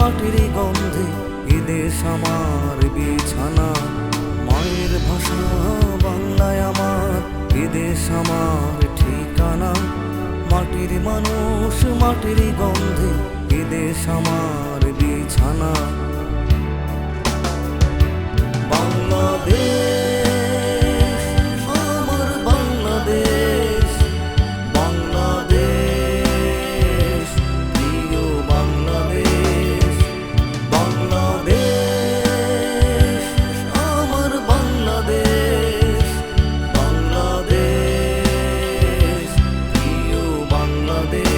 মাটির গন্ধে এ দেশ আমার বিছানা। মায়ের ভাষা বাংলায় আমার এ দেশ আমার ঠিকানা। মাটির মানুষ মাটির গন্ধে এ দেশ আমার বিছানা। বাংলাদেশ আমার বাংলাদেশ, বাংলাদেশ প্রিয় বাংলাদেশ। বাংলাদেশ আমার বাংলাদেশ, বাংলাদেশ প্রিয় বাংলাদেশ।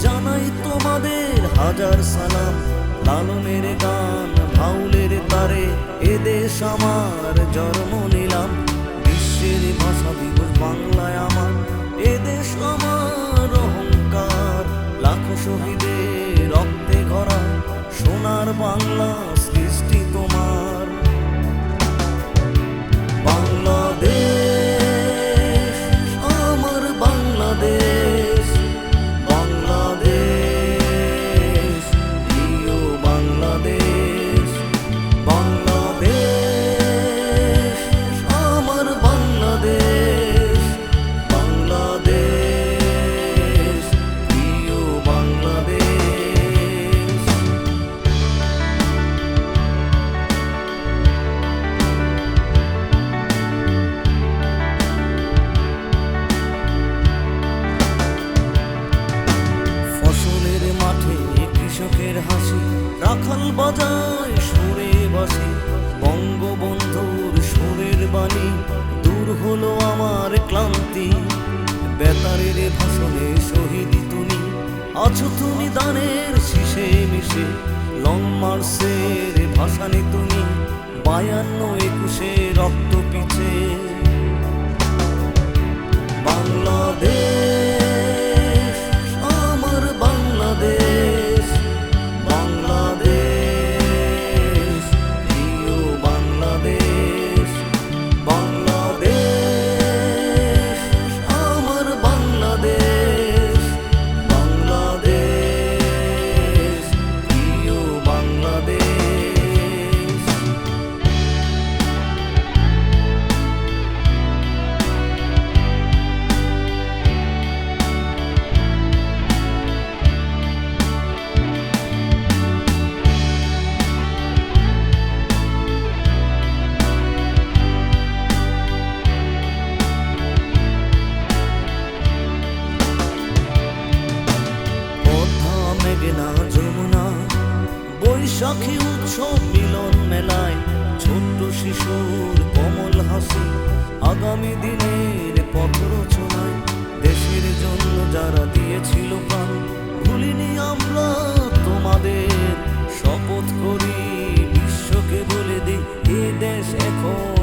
জানাই তোমাদের হাজার সালাম। লালনের গান ভাউলের তারে এ দেশ আমার জন্ম নিলাম। বিশ্বের ভাষা দিবস বাংলায় আমার এ দেশ আমার অহংকার। লাখো শহীদের রক্তে ভরা সোনার বাংলা সৃষ্টি তোমার। বাংলাদেশ আমার বাংলাদেশ, বাংলাদেশ প্রিয় বাংলাদেশ। বাংলাদেশ আমার বাংলাদেশ, বাংলাদেশ প্রিয় বাংলাদেশ। ফসলের মাঠে কৃষকের হাসি, রাখাল বাজায় সুরে বাসি। বঙ্গবন্ধুর সুরের বাণী দূর হলো আমার ক্লান্তি। বেতারের ভাষণে শহীদ তুমি আছো, তুমি দানের শীষে মিশে। লং মার্চের ভাষানে তুমি 52-21 রক্ত পিছে। বাংলাদেশ আমার বাংলাদেশ, বাংলাদেশ প্রিয় বাংলাদেশ। বাংলাদেশ আমার বাংলাদেশ, বাংলাদেশ প্রিয় বাংলাদেশ। মেঘনা যমুনা বৈশাখী উৎসব মিলন মেলায়, ছোট্ট শিশুর কমল হাসি আগামী দিনের পথ রচনায়। দেশের জন্য যারা দিয়েছিল প্রাণ ভুলিনি আমরা তোমাদের। শপথ করি বিশ্বকে বলে দিই এ দেশ এখন